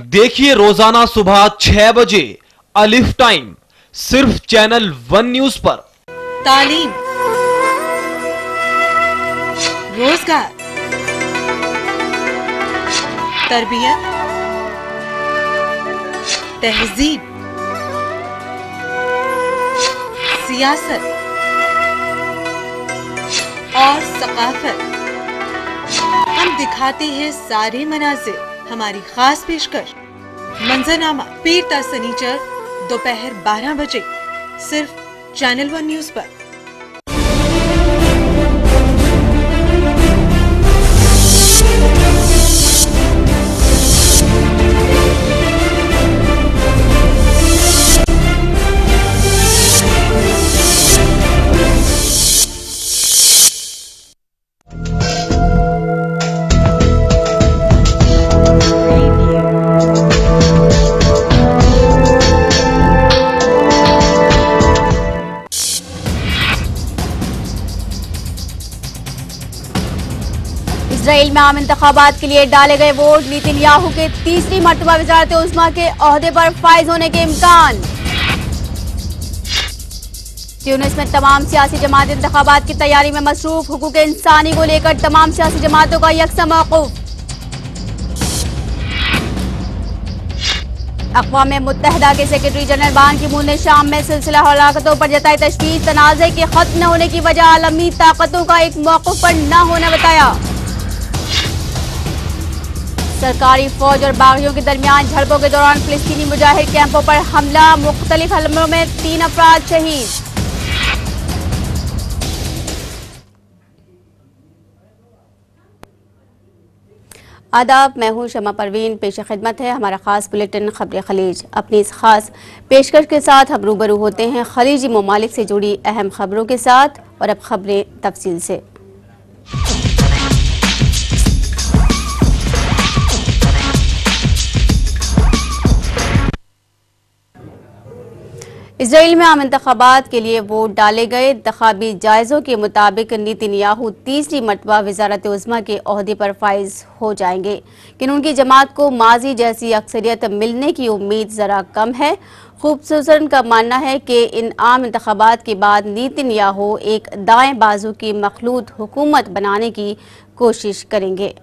देखिए रोजाना सुबह 6 बजे अलिफ टाइम सिर्फ चैनल 1 न्यूज पर। तालीम, रोजगार, तरबियत, तहजीब, सियासत और सकाफत। हम दिखाते हैं सारे मनाजिर। हमारी खास पेशकश मंजरनामा पीर ता सनीचर दोपहर 12 बजे सिर्फ चैनल 1 न्यूज पर। इजराइल में आम इंतखाबात के लिए डाले गए वोट। नेतन्याहू के तीसरी मर्तबा वज़ारत उज़्मा के ओहदे पर फाइज होने के इम्कान। ट्यूनिस में तमाम सियासी जमात इंतखाबात की तैयारी में मसरूफ। हुकूक इंसानी को लेकर तमाम सियासी जमातों का यकसा मौक़िफ़। अक़वाम मुत्तहिदा के सेक्रेटरी जनरल बान की मून ने शाम में सिलसिला हलाकतों पर जताई तशवीश। तनाज़े के खत्म न होने की वजह आलमी ताकतों का एक मौक़िफ़ पर न होना बताया। सरकारी फौज और बागियों के दरमियान झड़पों के दौरान फिलिस्तीनी मुजाहिद कैंपों पर हमला। मुख्तलिफ हमलों में 3 अफराद शहीद। आदाब, मैं हूं शमा परवीन। पेश खिदमत है हमारा खास बुलेटिन खबरें खलीज। अपनी इस खास पेशकश के साथ हम रूबरू होते हैं खलीजी ममालिक से जुड़ी अहम खबरों के साथ। और अब खबरें तफसील से। इजराइल में आम इंतखाबात के लिए वोट डाले गए। इंतखाबी जायज़ों के मुताबिक नेतन्याहू तीसरी मर्तबा वज़ारत उज़्मा के ओहदे पर फाइज हो जाएंगे, लेकिन उनकी जमात को माजी जैसी अक्सरियत मिलने की उम्मीद ज़रा कम है। खूबसूरन का मानना है कि इन आम इंतखाबात के बाद नेतन्याहू एक दाएं बाजू की मखलूत हुकूमत बनाने की कोशिश करेंगे।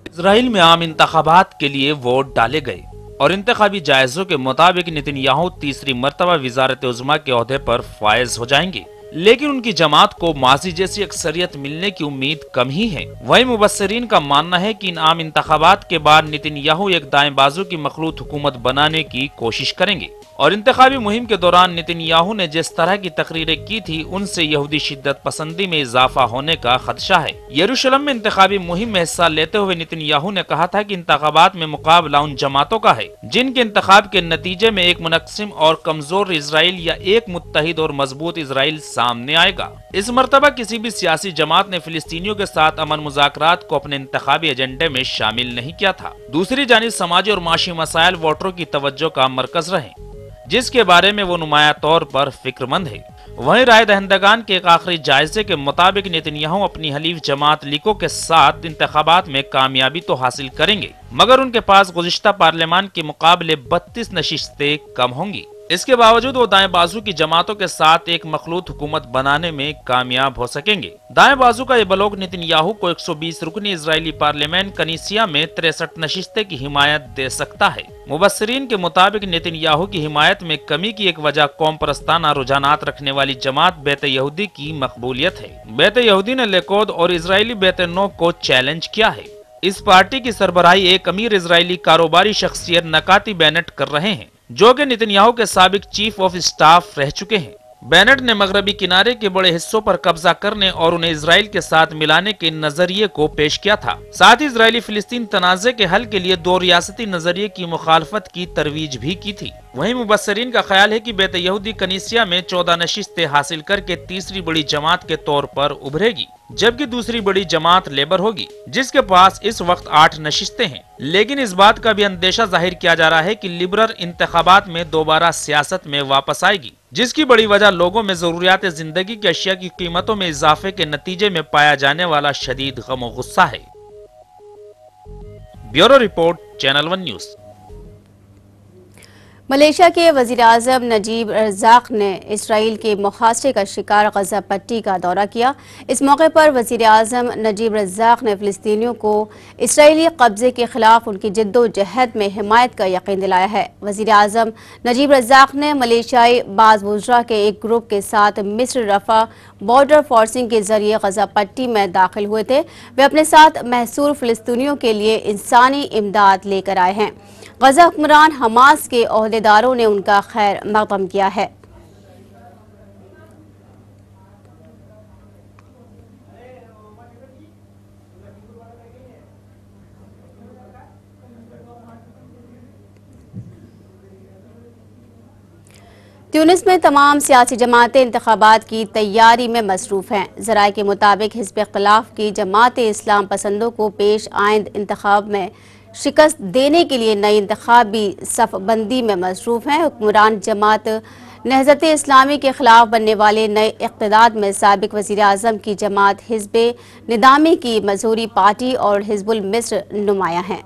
इजराइल में आम इंतखाबात के लिए वोट डाले गए और इंतखाबी जायज़ों के मुताबिक नेतन्याहू तीसरी मर्तबा वज़ारत उज़्मा के ओहदे पर फायज हो जाएंगे, लेकिन उनकी जमात को माजी जैसी अक्सरियत मिलने की उम्मीद कम ही है। वहीं मुबस्सिरीन का मानना है कि इन आम इंतखाबात के बाद नेतन्याहू एक दाएं बाजू की मखलूत हुकूमत बनाने की कोशिश करेंगे और इंतखाबी मुहिम के दौरान नेतन्याहू ने जिस तरह की तकरीरें की थी उनसे यहूदी शिद्दत पसंदी में इजाफा होने का खदशा है। यरूशलेम में इंतखाबी मुहिम में हिस्सा लेते हुए नेतन्याहू ने कहा था कि इंतखाबात में मुकाबला उन जमातों का है जिनके इंतखाब के नतीजे में एक मुनक़्सिम और कमजोर इजराइल या एक मुत्तहिद और मजबूत इजराइल सामने आएगा। इस मर्तबा किसी भी सियासी जमात ने फिलिस्तीनियों के साथ अमन मुज़ाकरात को अपने इंतखाबी एजेंडे में शामिल नहीं किया था। दूसरी जानिब समाजी और माशी मसाइल वोटरों की तवज्जो का मरकज रहे, जिसके बारे में वो नुमाया तौर पर फिक्रमंद है। वहीं राय दहिंदगान के एक आखिरी जायजे के मुताबिक नेतन्याहू अपनी हलीफ जमात लिको के साथ इंतखाबात में कामयाबी तो हासिल करेंगे, मगर उनके पास गुज़िश्ता पार्लियामान के मुकाबले 32 नशिस्तें कम होंगी। इसके बावजूद वो दाएं बाजू की जमातों के साथ एक मखलूत हुकूमत बनाने में कामयाब हो सकेंगे। दाएं बाजू का ये ब्लॉक नेतन्याहू को 120 रुकनी इजरायली पार्लियामेंट कनीसिया में 63 नशिस्तें की हिमायत दे सकता है। मुबस्सिरीन के मुताबिक नेतन्याहू की हिमायत में कमी की एक वजह कौम परस्ताना रुझानात रखने वाली जमात बेत यहूदी की मकबूलियत है। बेत यहूदी ने लेकोद और इजरायली बेत नो को चैलेंज किया है। इस पार्टी की सरबराही एक अमीर इजरायली कारोबारी शख्सियत नकाती बेनेट कर रहे हैं, जो कि नेतन्याहू के साबिक चीफ ऑफ स्टाफ रह चुके हैं। बेनेट ने मगरबी किनारे के बड़े हिस्सों पर कब्जा करने और उन्हें इजराइल के साथ मिलाने के नजरिए को पेश किया था। साथ ही इजरायली फिलिस्तीन तनाज़े के हल के लिए 2 रियासती नजरिए की मुखालफत की तरवीज भी की थी। वहीं मुबस्सिरीन का ख्याल है कि बेत यहूदी कनीसिया में 14 नशिस्तें हासिल करके तीसरी बड़ी जमात के तौर पर उभरेगी, जबकि दूसरी बड़ी जमात लेबर होगी, जिसके पास इस वक्त 8 नशिस्तें हैं। लेकिन इस बात का भी अंदेशा जाहिर किया जा रहा है कि लिबरल इंतखाबात में दोबारा सियासत में वापस आएगी, जिसकी बड़ी वजह लोगों में जरूरियात जिंदगी की अशिया की कीमतों में इजाफे के नतीजे में पाया जाने वाला शदीद गम और गुस्सा है। Bureau report, channel 1 news. Malaysia के वज़ीर-ए-आज़म नजीब रज़ाक ने इसराइल के मुहासरे का शिकार गजा पट्टी का दौरा किया। इस मौके पर वज़ीर-ए-आज़म नजीब रज़ाक ने फ़िलिस्तीनियों को इसराइली कब्ज़े के खिलाफ उनकी जिद्दोजहद में हिमायत का यकीन दिलाया है। वज़ीर-ए-आज़म नजीब रज़ाक ने मलेशियाई बाज़ वुज़रा के एक ग्रुप के साथ मिस्र रफ़ा बॉर्डर फोर्सिंग के जरिए गजा पट्टी में दाखिल हुए थे। वे अपने साथ महसूर फ़िलिस्तीनियों के लिए इंसानी इमदाद लेकर आए हैं। गजा हुक्मरान हमास के ओहदेदारों ने उनका खैर मक़दम किया है। ट्यूनिस में तमाम सियासी जमातें इंतखाबात की तैयारी में मसरूफ़ हैं। ज़राए के मुताबिक हिज़्ब इख्तिलाफ़ की जमात इस्लाम पसंदों को पेश आइंद इंतखाब में शिकस्त देने के लिए नई इंतखाबी सफ़बंदी में मसरूफ़ हैं। हुक्मरान जमात नहज़त इस्लामी के खिलाफ बनने वाले नए इक़्तिदाद में साबिक़ वज़ीर-ए-आज़म की जमात हिज़्ब निदामी की मज़हूरी पार्टी और हिज़्बुल मिस्र नुमाया हैं।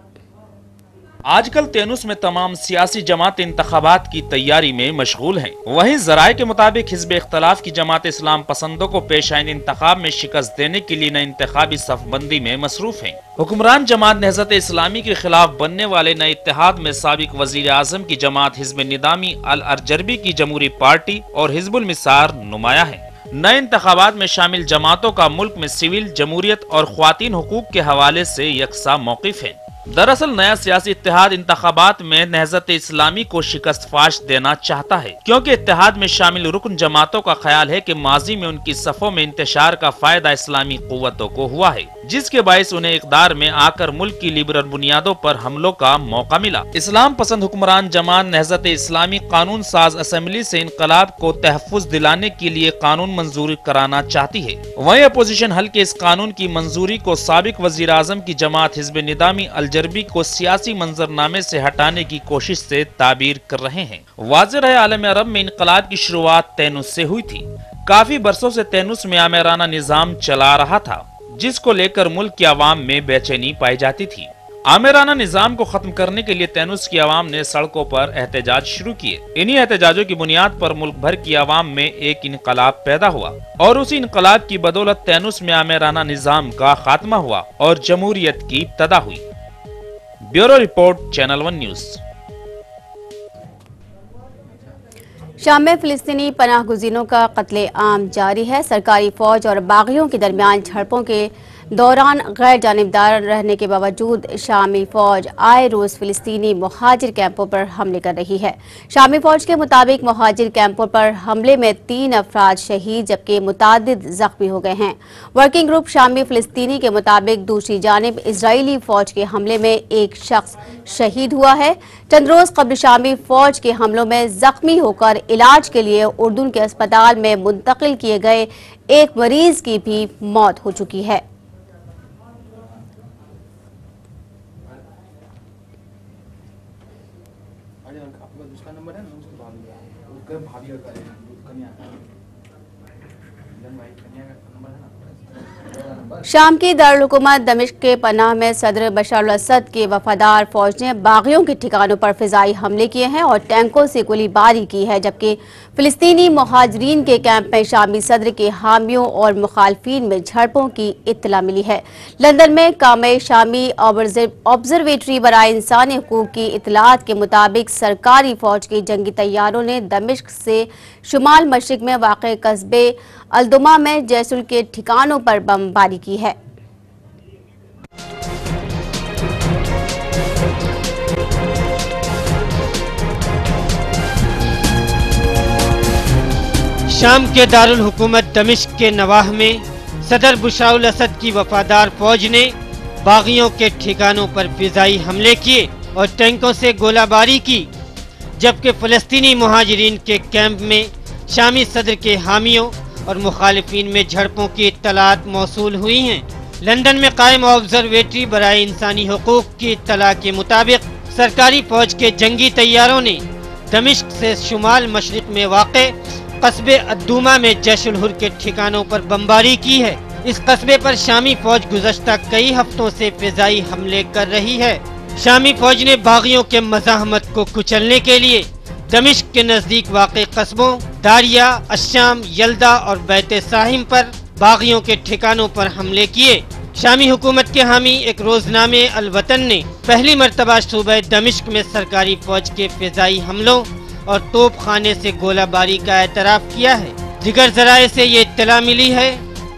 आजकल तेनुस में तमाम सियासी जमात इंतखाबात की तैयारी में मशगूल हैं। वहीं ज़राए के मुताबिक हिज़्ब इख्तिलाफ़ की जमात इस्लाम पसंदों को पेश आइंद इंतखाब में शिकस्त देने के लिए नई इंतखाबी सफ़बंदी में मसरूफ़ हैं। हुक्मरान जमात नहज़त इस्लामी के खिलाफ बनने वाले नए इत्तेहाद में साबिक़ वज़ीर-ए-आज़म की जमात हिज़्ब निदामी अल अरजरबी की जमहूरी पार्टी और हिज़्बुल मिसार नुमाया है। नए इंतखाबात में शामिल जमातों का मुल्क में सिविल जमहूरियत और ख्वातीन हुकूक के हवाले से यकसा मौक़िफ़ है। दरअसल नया सियासी इत्तेहाद इंतखाबात में नहज़त इस्लामी को शिकस्त फाश देना चाहता है, क्योंकि इत्तेहाद में शामिल रुकन जमातों का ख्याल है कि माजी में उनकी सफ़ों में इंतशार का फायदा इस्लामी कुव्वतों को हुआ है, जिसके बायस उन्हें इक़्तिदार में आकर मुल्क की लिबरल बुनियादों पर हमलों का मौका मिला। इस्लाम पसंद हुक्मरान जमात नहज़त इस्लामी कानून साज असम्बली से इनकलाब को तहफ़्फ़ुज़ दिलाने के लिए कानून मंजूर कराना चाहती है। वहीं अपोजिशन हल के इस कानून की मंजूरी को साबिक़ वज़ीर-ए-आज़म की जमात हिज़्ब निदामी अल जरबी को सियासी मंजरनामे से हटाने की कोशिश से ताबीर कर रहे हैं। वाज़ेह है आलम अरब में इनकलाब की शुरुआत तेनुस से हुई थी। काफी बरसों से तेनुस में आमेराना निजाम चला रहा था, जिसको लेकर मुल्क की आवाम में बेचैनी पाई जाती थी। आमेराना निजाम को खत्म करने के लिए तेनुस की आवाम ने सड़कों पर एहतजाज शुरू किए। इन्हीं एहतजाजों की बुनियाद पर मुल्क भर की आवाम में एक इनकलाब पैदा हुआ और उसी इनकलाब की बदौलत तेनुस में आमेराना निजाम का खात्मा हुआ और जमहूरियत की इब्तदा हुई। Bureau report, channel 1 news. शाम में फिलिस्तीनी पनाह गुज़ीरों का कत्ले आम जारी है। सरकारी फौज और बागियों के दरमियान झड़पों के दौरान गैर जानिबदार रहने के बावजूद शामी फौज आए रोज फिलिस्तीनी मुहाजिर कैंपों पर हमले कर रही है। शामी फौज के मुताबिक मुहाजिर कैंपों पर हमले में 3 अफराद शहीद जबकि मुतादिद जख्मी हो गए हैं। वर्किंग ग्रुप शामी फिलिस्तीनी के मुताबिक दूसरी जानिब इजरायली फौज के हमले में एक शख्स शहीद हुआ है। चंद रोज कबल शामी फौज के हमलों में जख्मी होकर इलाज के लिए उर्दून के अस्पताल में मुंतकिल किए गए एक मरीज की भी मौत हो चुकी है। शाम की दारुल हुकूमत दमिश्क के पनाह में सदर बशर अल असद के वफादार फौज ने बागियों के ठिकानों पर फिजाई हमले किए हैं और टैंकों से गोलीबारी की है, जबकि फिलिस्तीनी मुहाजिरीन के कैंप में शामी सदर के हामियों और मुखालफीन में झड़पों की इत्तला मिली है। लंदन में कामे शामी ऑब्जर्वेटरी बराए इंसानी हुकूक की इतलात के मुताबिक सरकारी फौज के जंगी तैयारों ने दमिश्क से शुमाल मशरिक में वाक़े कस्बे अलदुमा में जैसुल के ठिकानों पर बमबारी की है। शाम के दारुल हुकूमत दमिश्क के नवाह में सदर बशर अल असद की वफादार फौज ने बागियों के ठिकानों पर फिजाई हमले किए और टैंकों से गोलाबारी की, जबकि फ़लस्तीनी मुहाजिरीन के कैंप में शामी सदर के हामियों और मुखालिफिन में झड़पों की इत्तलात मौसूल हुई हैं। लंदन में कायम ऑब्जर्वेटरी बराए इंसानी हुकूक की इत्तला के मुताबिक सरकारी फौज के जंगी तैयारों ने दमिश्क से शुमाल मशरिक में वाक़े कस्बे अद्दुमा में जैश उल हुर के ठिकानों पर बमबारी की है। इस कस्बे पर शामी फौज गुज़श्ता कई हफ्तों से फिजाई हमले कर रही है। شامی فوج نے باغیوں کے مزاحمت کو کچلنے کے لیے دمشق کے نزدیک واقع قصبوں داریا، الشام، یلدا اور بیت ساہم پر باغیوں کے ٹھکانوں پر حملے کیے۔ شامی حکومت کے حامی ایک روزنامے الوطن نے پہلی مرتبہ صوبہ دمشق میں سرکاری فوج کے فضائی حملوں اور توپ خانے سے گولہ باری کا اعتراف کیا ہے۔ دیگر ذرائع سے یہ اطلاع ملی ہے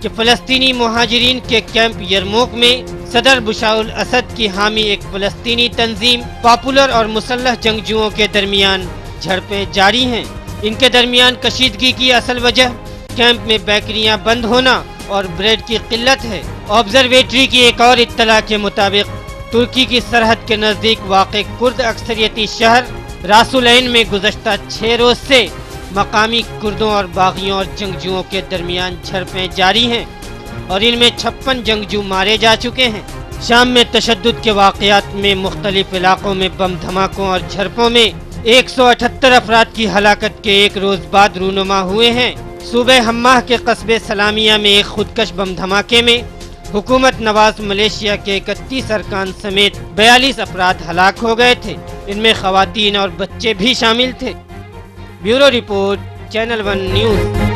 کہ فلسطینی مہاجرین کے کیمپ یرموک میں صدر بشار الاسد کی حامی ایک فلسطینی تنظیم پاپولر اور مسلح جنگجوؤں کے درمیان جھڑپیں جاری ہیں۔ ان کے درمیان کشیدگی کی اصل وجہ کیمپ میں بیکریاں بند ہونا اور بریڈ کی قلت ہے۔ آبزرویٹری کی ایک اور اطلاع کے مطابق ترکی کی سرحد کے نزدیک واقع کرد اکثریتی شہر راسولین میں گزشتہ 6 روز سے مقامی کردوں اور باغیوں اور جنگجوؤں کے درمیان جھڑپیں جاری ہیں اور ان میں 56 جنگجو مارے جا چکے ہیں۔ شام میں تشدد کے واقعات میں مختلف علاقوں میں بم دھماکوں اور جھڑپوں میں 178 افراد کی ہلاکت کے ایک روز بعد رونما ہوئے ہیں۔ صوبہ حماہ کے قصبے سلامیہ میں ایک خودکش بم دھماکے میں حکومت نواز ملیشیا کے 31 ارکان سمیت 42 افراد ہلاک ہو گئے تھے۔ ان میں خواتین اور بچے بھی شامل تھے۔ Bureau report, channel 1 news.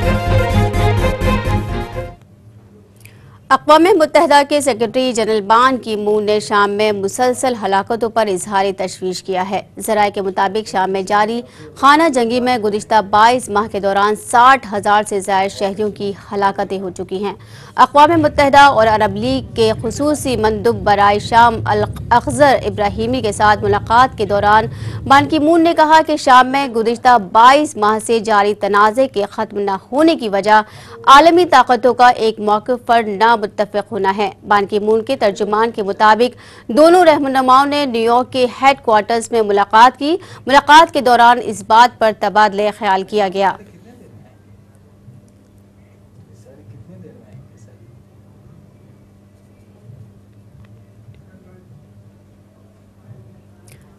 اقوام متحدہ کے سیکرٹری جنرل بان کی مون نے شام میں مسلسل ہلاکتوں پر اظہار تشویش کیا ہے۔ ذرائع کے مطابق شام میں جاری خانہ جنگی میں گزشتہ 22 ماہ کے دوران 60,000 سے زائد شہریوں کی ہلاکتیں ہو چکی ہیں۔ اقوام متحدہ اور عرب لیگ کے خصوصی مندوب برائے شام الاخضر ابراہیمی کے ساتھ ملاقات کے دوران بان کی مون نے کہا کہ شام میں گزشتہ 22 ماہ سے جاری تنازع کے ختم نہ ہونے کی وجہ عالمی طاقتوں کا ایک موقف پر نہ متفق ہونا ہے۔ بان کی مون کے ترجمان کے مطابق دونوں رہنماؤں نے نیو یارک کے ہیڈ کوارٹرز میں ملاقات کی۔ ملاقات کے دوران اس بات پر تبادلہ خیال کیا گیا۔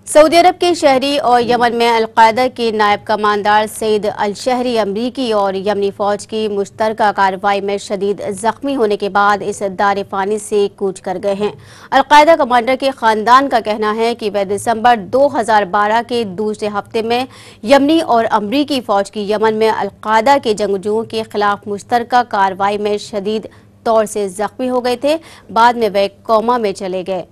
سعودی عرب کے شہری اور یمن میں القاعدہ کے نائب کمانڈر سعید الشہری امریکی اور یمنی فوج کی مشترکہ کارروائی میں شدید زخمی ہونے کے بعد اس دار فانی سے کوچ کر گئے ہیں۔ القاعدہ کمانڈر کے خاندان کا کہنا ہے کہ وہ دسمبر 2012 کے دوسرے ہفتے میں یمنی اور امریکی فوج کی یمن میں القاعدہ کے جنگجوؤں کے خلاف مشترکہ کارروائی میں شدید طور سے زخمی ہو گئے تھے۔ بعد میں وہ کوما میں چلے گئے۔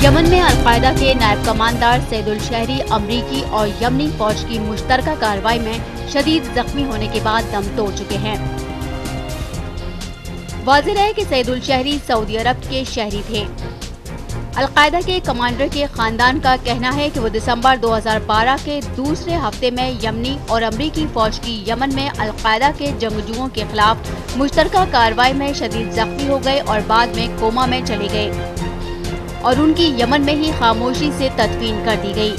یمن میں القاعدہ کے نائب کمانڈر سعید الشہری امریکی اور یمنی فوج کی مشترکہ کارروائی میں شدید زخمی ہونے کے بعد دم توڑ چکے ہیں۔ واضح ہے کہ سعید الشہری سعودی عرب کے شہری تھے۔ القاعدہ کے کمانڈر کے خاندان کا کہنا ہے کہ وہ دسمبر 2012 کے دوسرے ہفتے میں یمنی اور امریکی فوج کی یمن میں القاعدہ کے جنگجوؤں کے خلاف مشترکہ کارروائی میں شدید زخمی ہو گئے اور بعد میں کوما میں چلے گئے اور ان کی یمن میں ہی خاموشی سے تدفین کر دی گئی۔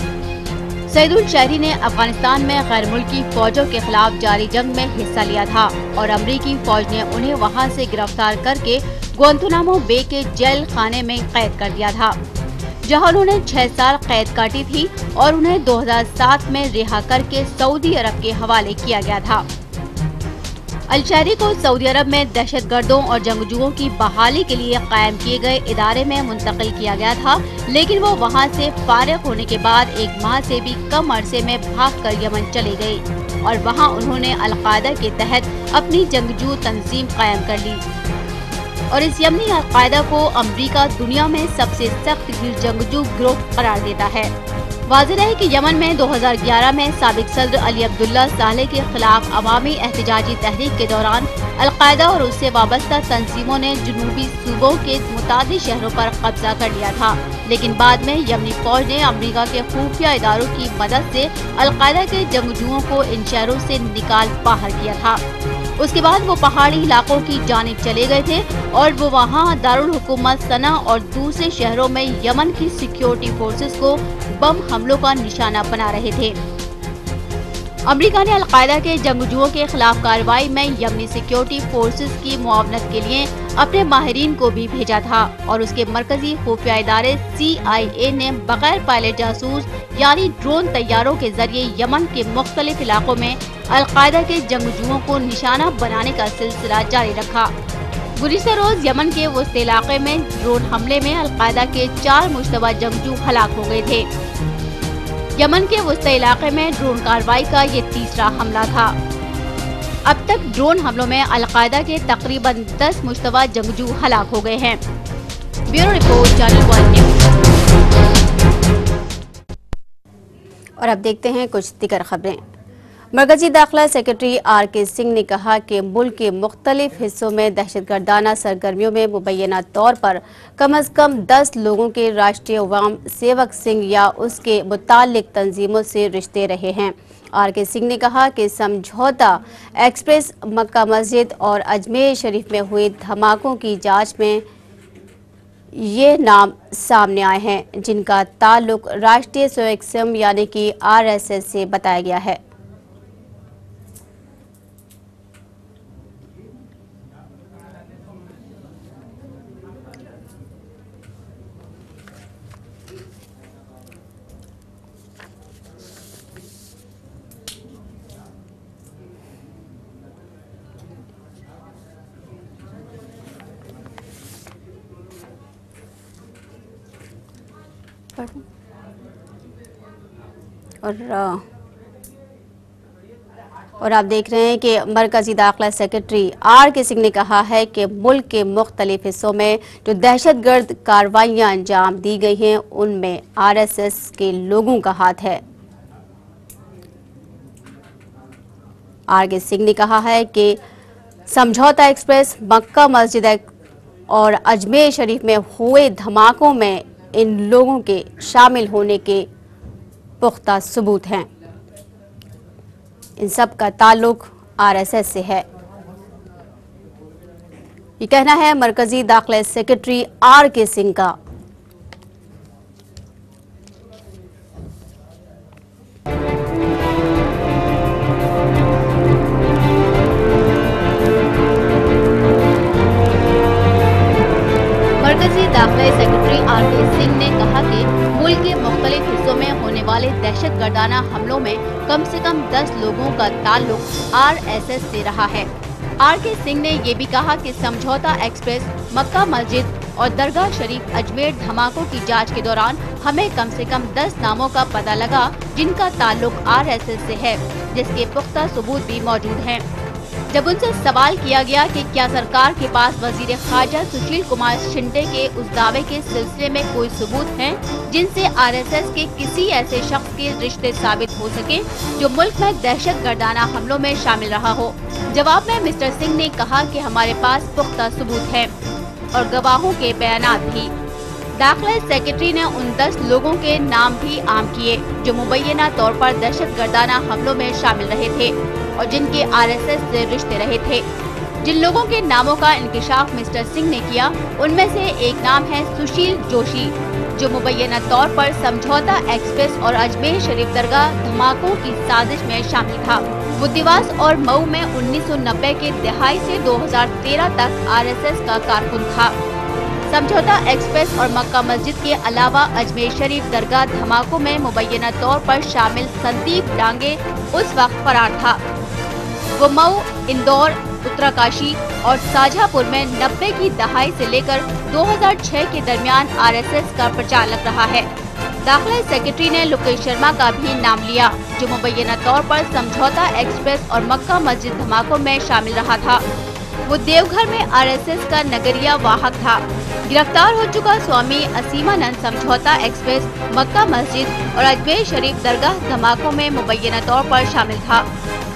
سعید الشہری نے افغانستان میں غیر ملکی فوجوں کے خلاف جاری جنگ میں حصہ لیا تھا اور امریکی فوج نے انہیں وہاں سے گرفتار کر کے گوانتانامو بے کے جیل خانے میں قید کر دیا تھا، جہاں انہوں نے 6 سال قید کاٹی تھی اور انہیں 2007 میں رہا کر کے سعودی عرب کے حوالے کیا گیا تھا۔ الشہری کو سعودی عرب میں دہشت گردوں اور جنگجوؤں کی بحالی کے لیے قائم کیے گئے ادارے میں منتقل کیا گیا تھا، لیکن وہ وہاں سے فارغ ہونے کے بعد 1 ماہ سے بھی کم عرصے میں بھاگ کر یمن چلے گئے اور وہاں انہوں نے القاعدہ کے تحت اپنی جنگجو تنظیم قائم کر لی اور اس یمنی القاعدہ کو امریکہ دنیا میں سب سے سخت گیر جنگجو گروہ قرار دیتا ہے۔ واضح ہے کہ یمن میں 2011 میں سابق صدر علی عبداللہ صالح کے خلاف عوامی احتجاجی تحریک کے دوران القاعدہ اور اس سے وابستہ تنظیموں نے جنوبی صوبوں کے متعدد شہروں پر قبضہ کر لیا تھا، لیکن بعد میں یمنی فوج نے امریکہ کے خفیہ اداروں کی مدد سے القاعدہ کے جنگجوؤں کو ان شہروں سے نکال باہر کیا تھا۔ اس کے بعد وہ پہاڑی علاقوں کی جانب چلے گئے تھے اور وہ وہاں دارالحکومت صنعا اور دوسرے شہروں میں یمن کی سیکیورٹی فورسز کو بم حملوں کا نشانہ بنا رہے تھے۔ امریکہ نے القاعدہ کے جنگجوؤں کے خلاف کارروائی میں یمنی سیکیورٹی فورسز کی معاونت کے لیے اپنے ماہرین کو بھی بھیجا تھا اور اس کے مرکزی خفیہ ادارے CIA نے بغیر پائلٹ جاسوس یعنی ڈرون طیاروں کے ذریعے یمن کے مختلف علاقوں میں अलकायदा के जंगजुओं को निशाना बनाने का सिलसिला जारी रखा। गुज़िश्ता रोज यमन के वस्त इलाके में ड्रोन हमले में अलकायदा के 4 मुश्तबा जंगजू हलाक हो गए थे। यमन के वस्त इलाके में ड्रोन कार्रवाई का ये तीसरा हमला था। अब तक ड्रोन हमलों में अलकायदा के तकरीबन 10 मुश्तबा जंगजू हलाक हो गए हैं। Bureau report, channel 1 news. और अब देखते हैं कुछ दीगर खबरें। मरकजी दाखिला सेक्रेटरी आर.के. सिंह ने कहा कि मुल्क के मुख्तलिफ हिस्सों में दहशतगर्दाना सरगर्मियों में मुबैना तौर पर कम अज़ कम 10 लोगों के राष्ट्रीय अवाम सेवक सिंह या उसके मुताल्लिक तंजीमों से रिश्ते रहे हैं। आर.के. सिंह ने कहा कि समझौता एक्सप्रेस, मक्का मस्जिद और अजमेर शरीफ में हुए धमाकों की जांच में ये नाम सामने आए हैं जिनका ताल्लुक राष्ट्रीय स्वयं सेवक यानी कि आरएसएस से बताया गया है। और आप देख रहे हैं कि मरकजी दाखिला सेक्रेटरी आर.के. सिंह ने कहा है कि मुल्क के मुख्तलिफ हिस्सों में जो दहशतगर्द कार्रवाइयां अंजाम दी गई हैं उनमें आरएसएस के लोगों का हाथ है। आर.के. सिंह ने कहा है कि समझौता एक्सप्रेस, मक्का मस्जिद और अजमेर शरीफ में हुए धमाकों में इन लोगों के शामिल होने के पुख्ता सबूत हैं। इन सब का ताल्लुक आरएसएस से है। ये कहना है मरकजी दाखिला सेक्रेटरी आर.के. सिंह का। मरकजी दाखिला सेक्रेटरी आर.के. सिंह ने कहा कि मुल्क के मुख्तलिफ हिस्सों में होने वाले दहशतगर्दाना हमलों में कम से कम 10 लोगों का ताल्लुक आरएसएस से रहा है। आर.के. सिंह ने ये भी कहा कि समझौता एक्सप्रेस, मक्का मस्जिद और दरगाह शरीफ अजमेर धमाकों की जांच के दौरान हमें कम से कम 10 नामों का पता लगा जिनका ताल्लुक आरएसएस से है, जिसके पुख्ता सबूत भी मौजूद हैं। जब उनसे सवाल किया गया कि क्या सरकार के पास वजीर खारजा सुशील कुमार शिंदे के उस दावे के सिलसिले में कोई सबूत हैं जिनसे आरएसएस के किसी ऐसे शख्स के रिश्ते साबित हो सके जो मुल्क में दहशतगर्दाना हमलों में शामिल रहा हो, जवाब में मिस्टर सिंह ने कहा कि हमारे पास पुख्ता सबूत हैं और गवाहों के बयानात भी। दाखिला सेक्रेटरी ने उन 10 लोगों के नाम भी आम किए जो मुबैना तौर पर दहशतगर्दाना हमलों में शामिल रहे थे और जिनके आरएसएस से रिश्ते रहे थे। जिन लोगों के नामों का इंकिशाफ मिस्टर सिंह ने किया उनमें से एक नाम है सुशील जोशी, जो मुबैना तौर पर समझौता एक्सप्रेस और अजमेर शरीफ दरगाह धमाकों की साजिश में शामिल था। वो देवास और मऊ में 1990 के दहाई से 2013 तक आरएसएस का कारकुन था। समझौता एक्सप्रेस और मक्का मस्जिद के अलावा अजमेर शरीफ दरगाह धमाकों में मुबैना तौर पर शामिल संदीप डांगे उस वक्त फरार था। वो मऊ, इंदौर, उत्तरकाशी और शाहजहांपुर में 90 की दहाई से लेकर 2006 के दरमियान आरएसएस का प्रचालक रहा है। दाखिला सेक्रेटरी ने लोकेश शर्मा का भी नाम लिया जो मुबैना तौर पर समझौता एक्सप्रेस और मक्का मस्जिद धमाकों में शामिल रहा था। वो देवघर में आरएसएस का नगरिया वाहक था। गिरफ्तार हो चुका स्वामी असीमानंद समझौता एक्सप्रेस, मक्का मस्जिद और अजमेर शरीफ दरगाह धमाकों में मुबैना तौर पर शामिल था।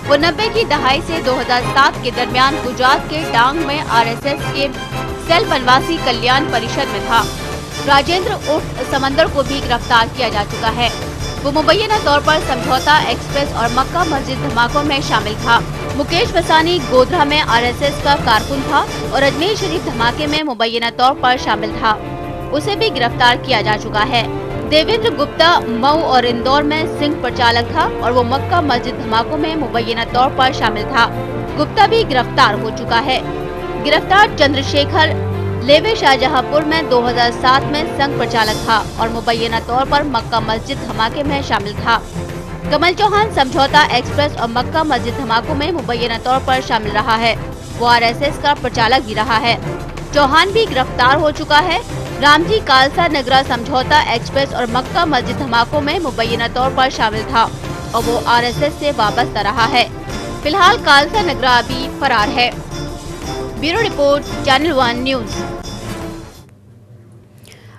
वो 90 की दहाई से 2007 के दरमियान गुजरात के डांग में आरएसएस के सेल बनवासी कल्याण परिषद में था। राजेंद्र उर्फ समंदर को भी गिरफ्तार किया जा चुका है। वो मुबैना तौर पर समझौता एक्सप्रेस और मक्का मस्जिद धमाकों में शामिल था। मुकेश वसानी गोधरा में आरएसएस का कारकुन था और अजमेर शरीफ धमाके में मुबैना तौर पर शामिल था। उसे भी गिरफ्तार किया जा चुका है। देवेंद्र गुप्ता मऊ और इंदौर में सिंह प्रचालक था और वो मक्का मस्जिद धमाकों में मुबैना तौर पर शामिल था। गुप्ता भी गिरफ्तार हो चुका है। गिरफ्तार चंद्रशेखर लेवे शाहजहांपुर में 2007 में संघ प्रचालक था और मुबैना तौर पर मक्का मस्जिद धमाके में शामिल था। कमल चौहान समझौता एक्सप्रेस और मक्का मस्जिद धमाकों में मुबैना तौर पर शामिल रहा है। वो आरएसएस का प्रचालक भी रहा है। चौहान भी गिरफ्तार हो चुका है। रामजी खालसा नगरा समझौता एक्सप्रेस और मक्का मस्जिद धमाकों में मुबैना तौर पर शामिल था और वो आरएसएस से वाबस्ता रहा है। फिलहाल खालसा नगरा अभी फरार है। Bureau report, channel 1 news.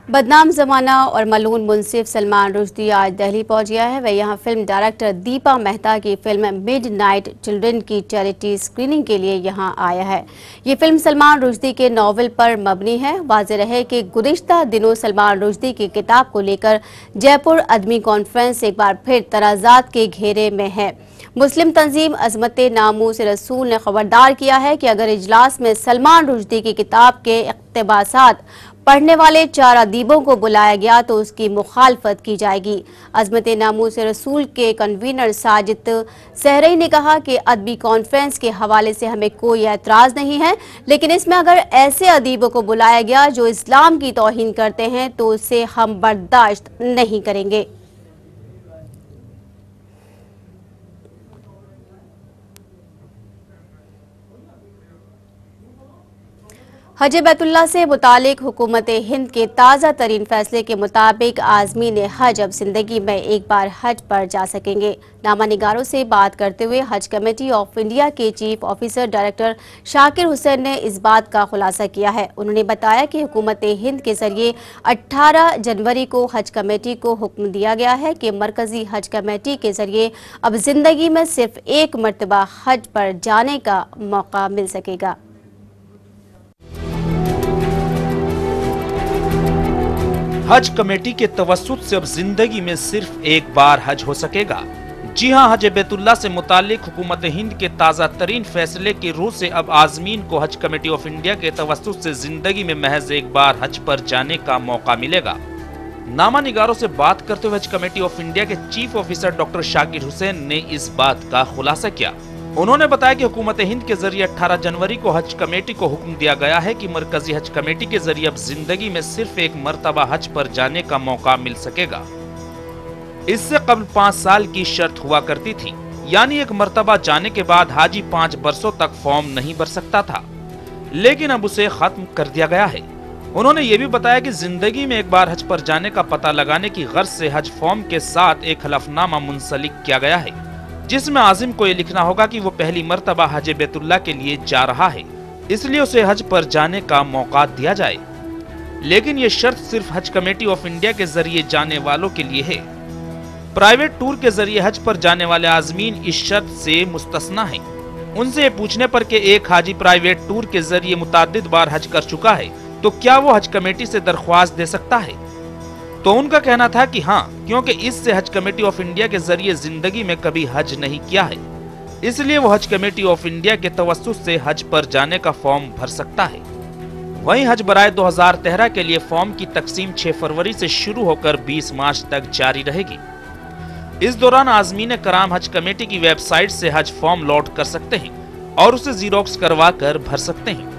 बदनाम जमाना और मलून मुंसिफ सलमान रुश्दी आज दिल्ली पहुंच गया है। वह यहां फिल्म डायरेक्टर दीपा मेहता की फिल्म मिडनाइट चिल्ड्रन की चैरिटी स्क्रीनिंग के लिए यहां आया है। ये फिल्म सलमान रुश्दी के नॉवेल पर मबनी है। वाज़ेह रहे कि गुज़िश्ता दिनों सलमान रुश्दी की किताब को लेकर जयपुर अदमी कॉन्फ्रेंस एक बार फिर तनाज़ात के घेरे में है। मुस्लिम तंजीम अज़मते नामूस रसूल ने खबरदार किया है कि अगर इजलास में सलमान रुश्दी की किताब के इक़्तिबासात पढ़ने वाले 4 अदीबों को बुलाया गया तो उसकी मुखालफत की जाएगी। अज़मते नामूस रसूल के कन्वीनर साजिद सहरई ने कहा कि अदबी कॉन्फ्रेंस के हवाले से हमें कोई एतराज़ नहीं है, लेकिन इसमें अगर ऐसे अदीबों को बुलाया गया जो इस्लाम की तौहीन करते हैं तो उसे हम बर्दाश्त नहीं करेंगे। हज बैतुल्ला से मुतालिक हुकूमत हिंद के ताज़ा तरीन फैसले के मुताबिक आज़मीन हज अब जिंदगी में एक बार हज पर जा सकेंगे। नामा निगारों से बात करते हुए हज कमेटी ऑफ इंडिया के chief officer director Shakir Hussain ने इस बात का खुलासा किया है। उन्होंने बताया कि हुकूमत हिंद के जरिए 18 जनवरी को हज कमेटी को हुक्म दिया गया है कि मरकजी हज कमेटी के जरिए अब जिंदगी में सिर्फ एक मरतबा हज पर जाने का मौका मिल सकेगा। हज कमेटी के तवस्सुत से अब जिंदगी में सिर्फ एक बार हज हो सकेगा। जी हां, हज बैतुल्ला से मुतालिक हुकूमत हिंद के ताज़ा तरीन फैसले की रूह से अब आज़मीन को हज कमेटी ऑफ इंडिया के तवस्सुत से जिंदगी में महज एक बार हज पर जाने का मौका मिलेगा। नामा निगारों से बात करते हुए हज कमेटी ऑफ इंडिया के chief officer doctor Shakir Hussain ने इस बात का खुलासा किया। उन्होंने बताया कि हुकूमत हिंद के जरिए 18 जनवरी को हज कमेटी को हुक्म दिया गया है कि मरकजी हज कमेटी के जरिए अब जिंदगी में सिर्फ एक मर्तबा हज पर जाने का मौका मिल सकेगा। इससे कबल 5 साल की शर्त हुआ करती थी, यानी एक मर्तबा जाने के बाद हाजी 5 बरसों तक फॉर्म नहीं भर सकता था, लेकिन अब उसे खत्म कर दिया गया है। उन्होंने ये भी बताया कि जिंदगी में एक बार हज पर जाने का पता लगाने की गर्ज से हज फॉर्म के साथ एक हलफनामा मुंसलिक किया गया है, जिसमें आजिम को ये लिखना होगा कि वो पहली मर्तबा हज बैतुल्ला के लिए जा रहा है, इसलिए उसे हज पर जाने का मौका दिया जाए। लेकिन ये शर्त सिर्फ हज कमेटी ऑफ इंडिया के जरिए जाने वालों के लिए है। प्राइवेट टूर के जरिए हज पर जाने वाले आजमीन इस शर्त से मुस्तस्ना है। उनसे पूछने पर कि एक हाजी प्राइवेट टूर के जरिए मुताद्दिद बार हज कर चुका है तो क्या वो हज कमेटी से दरख्वास्त दे सकता है, तो उनका कहना था कि हाँ, क्योंकि इससे हज कमेटी ऑफ इंडिया के जरिए जिंदगी में कभी हज नहीं किया है, इसलिए वो हज कमेटी ऑफ इंडिया के तवस्सुत से हज पर जाने का फॉर्म भर सकता है। वहीं हज बराए 2013 के लिए फॉर्म की तकसीम 6 फरवरी से शुरू होकर 20 मार्च तक जारी रहेगी। इस दौरान आज़मीन कराम हज कमेटी की वेबसाइट से हज फॉर्म लोड कर सकते हैं और उसे जीरोक्स करवा कर भर सकते हैं।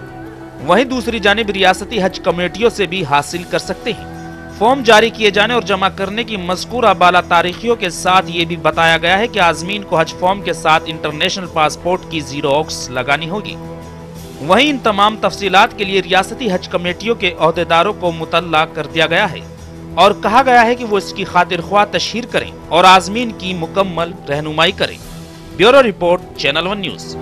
वहीं दूसरी जानिब रियासती हज कमेटियों से भी हासिल कर सकते हैं। फॉर्म जारी किए जाने और जमा करने की मज़कूरा बाला तारीखियों के साथ ये भी बताया गया है कि आज़मीन को हज फॉर्म के साथ इंटरनेशनल पासपोर्ट की जीरोक्स लगानी होगी। वहीं इन तमाम तफसीलात के लिए रियासती हज कमेटियों के ओहदेदारों को मुतल्ला कर दिया गया है और कहा गया है कि वो इसकी खातिर ख्वाह तशहीर करें और आज़मीन की मुकम्मल रहनुमाई करें। Bureau report, channel 1 news.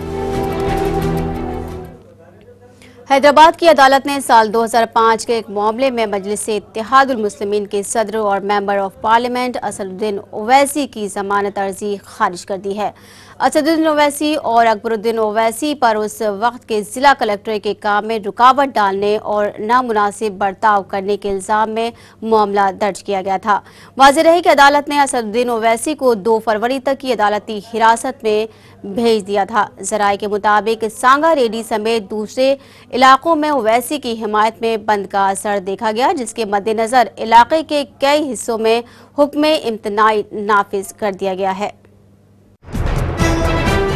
Hyderabad की अदालत ने साल 2005 के एक मामले में मजलिस-ए इत्तेहादुल मुस्लिमीन के सदर और member of parliament Asaduddin Owaisi की जमानत अर्जी खारिज कर दी है। असदुद्दीन ओवैसी और अकबरुद्दीन ओवैसी पर उस वक्त के जिला कलेक्टर के काम में रुकावट डालने और नामुनासिब बर्ताव करने के इल्जाम में मामला दर्ज किया गया था। वाज़ेह रहे कि अदालत ने असदुद्दीन ओवैसी को 2 फरवरी तक की अदालती हिरासत में भेज दिया था। ज़राए के मुताबिक सांगा रेडी समेत दूसरे इलाकों में ओवैसी की हिमायत में बंद का असर देखा गया, जिसके मद्देनजर इलाके के कई हिस्सों में हुक्म इम्तनाई नाफिज कर दिया गया है।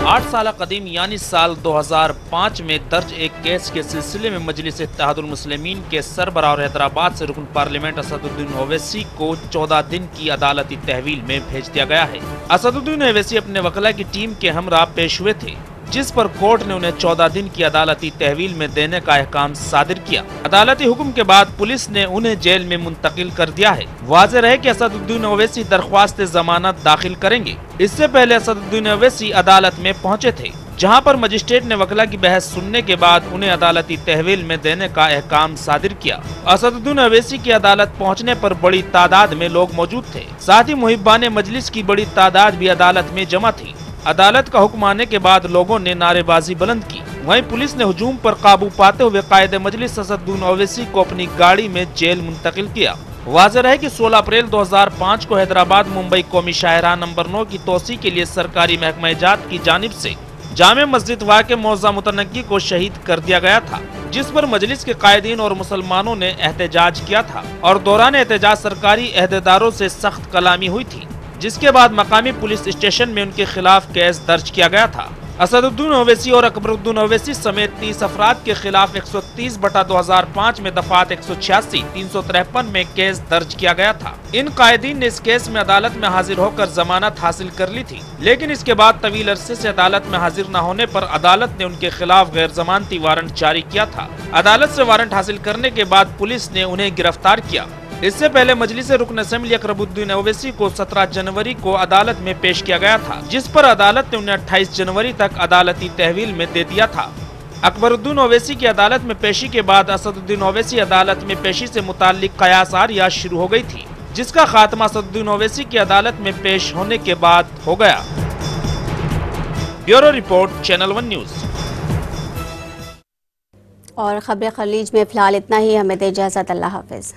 8 साल कदीम यानी साल 2005 में दर्ज एक केस के सिलसिले में मजलिस इत्तेहादुल मुस्लिमीन के सरबराह और हैदराबाद से रुकन पार्लियामेंट असदुद्दीन ओवैसी को 14 दिन की अदालती तहवील में भेज दिया गया है। असदुद्दीन ओवैसी अपने वकला की टीम के हमरा पेश हुए थे, जिस पर कोर्ट ने उन्हें 14 दिन की अदालती तहवील में देने का अहकाम सादिर किया। अदालती हुक्म के बाद पुलिस ने उन्हें जेल में मुंतकिल कर दिया है। वाज़ेह रहे कि असदुद्दीन ओवैसी दरख्वास्त जमानत दाखिल करेंगे। इससे पहले असदुद्दीन ओवैसी अदालत में पहुंचे थे, जहां पर मजिस्ट्रेट ने वकला की बहस सुनने के बाद उन्हें अदालती तहवील में देने का अहकाम सादिर किया। असदुद्दीन ओवैसी की अदालत पहुंचने पर बड़ी तादाद में लोग मौजूद थे। साथ ही मुहिब्बान मजलिस की बड़ी तादाद भी अदालत में जमा थी। अदालत का हुक्म आने के बाद लोगों ने नारेबाजी बुलंद की। वहीं पुलिस ने हुजूम पर काबू पाते हुए कायद मजलिस असदुद्दीन ओवैसी को अपनी गाड़ी में जेल मुंतकिल किया। वाज़ेह रहे कि 16 अप्रैल 2005 को हैदराबाद मुंबई कौमी शाहराह नंबर 9 की तोसी के लिए सरकारी महकमा जात की जानिब से जामे मस्जिद वाक़े मौज़ा मुतनग्गी को शहीद कर दिया गया था, जिस पर मजलिस के कायदीन और मुसलमानों ने एहतजाज किया था और दौरान एहतजाज सरकारी अहदेदारों से सख्त कलामी हुई थी, जिसके बाद मकामी पुलिस स्टेशन में उनके खिलाफ केस दर्ज किया गया था। असदुद्दीन ओवैसी और अकबरुद्दीन ओवैसी समेत 30 अफराद के खिलाफ 130/2005 में दफात 186, 353 में केस दर्ज किया गया था। इन कायदीन ने इस केस में अदालत में हाजिर होकर जमानत हासिल कर ली थी, लेकिन इसके बाद तवील अरसे से अदालत में हाजिर न होने पर अदालत ने उनके खिलाफ गैर जमानती वारंट जारी किया था। अदालत से वारंट हासिल करने के बाद पुलिस ने उन्हें गिरफ्तार किया। इससे पहले मजलिस रुकन असेंबली अकबरुद्दीन ओवैसी को 17 जनवरी को अदालत में पेश किया गया था, जिस पर अदालत ने उन्हें 28 जनवरी तक अदालती तहवील में दे दिया था। अकबरुद्दीन ओवैसी की अदालत में पेशी के बाद असदुद्दीन ओवैसी अदालत में पेशी से मुताल्लिक कयास आरिया शुरू हो गई थी, जिसका खात्मा असदुद्दीन ओवैसी की अदालत में पेश होने के बाद हो गया। Bureau report, channel 1 news. और खबरें खलीज में फिलहाल इतना ही। हमें दे इजाज़त। अल्लाह हाफिज।